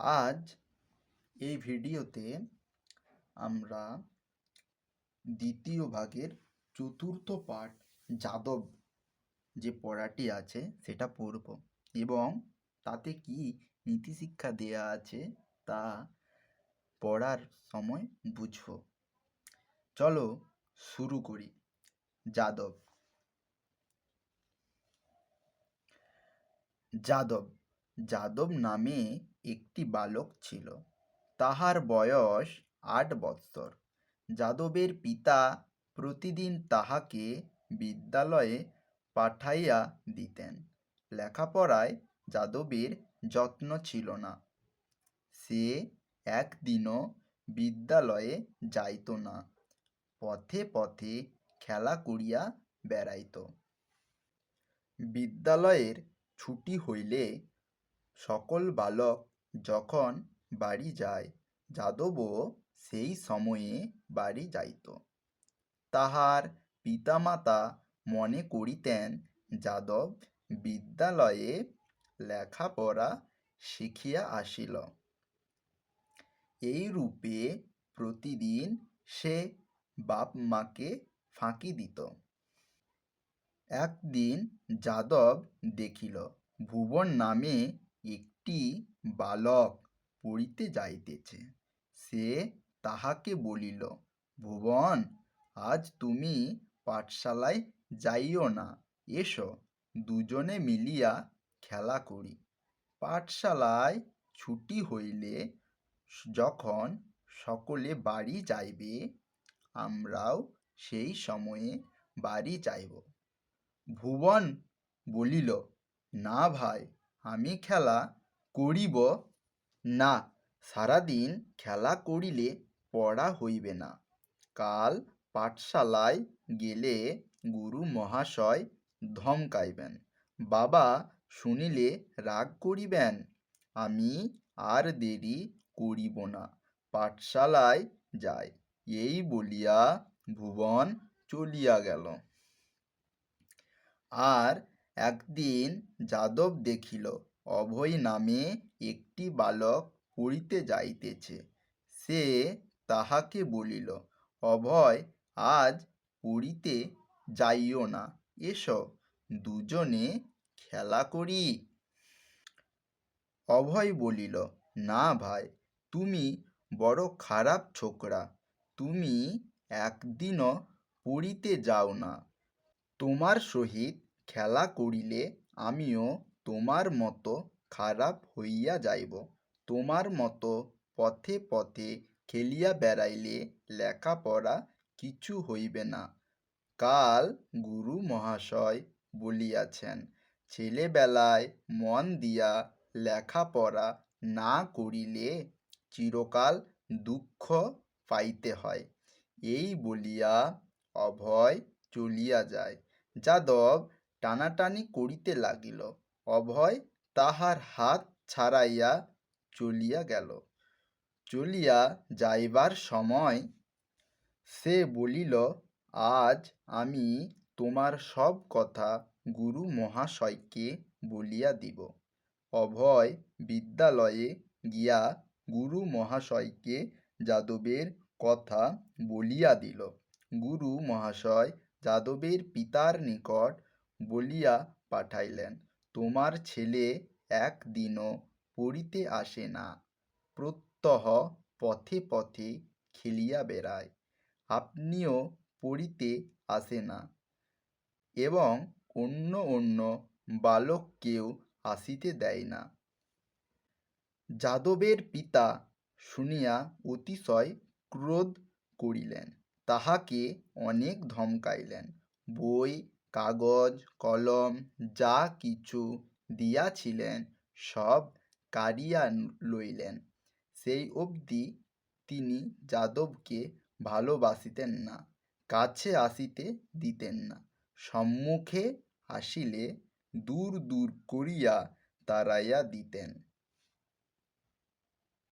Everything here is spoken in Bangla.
আজ এই ভিডিওতে আমরা দ্বিতীয় ভাগের চতুর্থ পাঠ যাদব যে পড়াটি আছে সেটা পড়ব এবং তাতে কি নীতিশিক্ষা দেয়া আছে তা পড়ার সময় বুঝব। চলো শুরু করি। যাদব। যাদব যাদব নামে একটি বালক ছিল। তাহার বয়স ৮ বৎসর। যাদবের পিতা প্রতিদিন তাহাকে বিদ্যালয়ে পাঠাইয়া দিতেন। লেখাপড়ায় যাদবের যত্ন ছিল না। সে একদিনও বিদ্যালয়ে যাইত না, পথে পথে খেলা করিয়া বেড়াইত। বিদ্যালয়ের ছুটি হইলে সকল বালক যখন বাড়ি যায়, যাদবও সেই সময়ে বাড়ি যাইত। তাহার পিতামাতা মনে করিতেন যাদব বিদ্যালয়ে লেখাপড়া শিখিয়া আসিল। এইরূপে প্রতিদিন সে বাপ মাকে ফাঁকি দিত। একদিন যাদব দেখিল ভুবন নামে একটি বালক পড়িতে যাইতেছে। সে তাহাকে বলিল, ভুবন, আজ তুমি পাঠশালায় যাইও না, এসো দুজনে মিলিয়া খেলা করি। পাঠশালায় ছুটি হইলে যখন সকলে বাড়ি যাইবে, আমরাও সেই সময়ে বাড়ি যাইব। ভুবন বলিল, না ভাই, আমি খেলা করিব না। সারাদিন খেলা করিলে পড়া হইবে না। কাল পাঠশালায় গেলে গুরু মহাশয় ধমকাইবেন, বাবা শুনিলে রাগ করিবেন। আমি আর দেরি করিব না, পাঠশালায় যাই। এই বলিয়া ভুবন চলিয়া গেল। আর একদিন যাদব দেখিল অভয় নামে একটি বালক পড়িতে যাইতেছে। সে তাহাকে বলিল, অভয়, আজ পড়িতে যাইও না, এসো দুজনে খেলা করি। অভয় বলিল, না ভাই, তুমি বড় খারাপ ছোকরা, তুমি একদিনও পড়িতে যাও না। তোমার সহিত খেলা করিলে আমিও তোমার মতো খারাপ হইয়া যাইব। তোমার মতো পথে পথে খেলিয়া বেড়াইলে লেখাপড়া কিছু হইবে না। কাল গুরু মহাশয় বলিয়াছেন, ছেলেবেলায় মন দিয়া লেখাপড়া না করিলে চিরকাল দুঃখ পাইতে হয়। এই বলিয়া অভয় চলিয়া যায়। যাদব টানাটানি করিতে লাগিল। অভয় তাহার হাত ছাড়াইয়া চলিয়া গেল। চলিয়া যাইবার সময় সে বলিল, আজ আমি তোমার সব কথা গুরু মহাশয়কে বলিয়া দিব। অভয় বিদ্যালয়ে গিয়া গুরু মহাশয়কে যাদবের কথা বলিয়া দিল। গুরু মহাশয় যাদবের পিতার নিকট বলিয়া পাঠাইলেন, তোমার ছেলে একদিনও পড়িতে আসে না, প্রত্যহ পথে পথে খেলিয়া বেড়ায়। আপনিও পড়িতে আসে না এবং অন্য অন্য বালককেও আসিতে দেয় না। যাদবের পিতা শুনিয়া অতিশয় ক্রোধ করিলেন, তাহাকে অনেক ধমকাইলেন। বই, কাগজ, কলম যা কিছু দিয়াছিলেন সব কাড়িয়া লইলেন। সেই অবধি তিনি যাদবকে ভালোবাসিতেন না, কাছে আসিতে দিতেন না। সম্মুখে আসিলে দূর দূর করিয়া তাড়াইয়া দিতেন।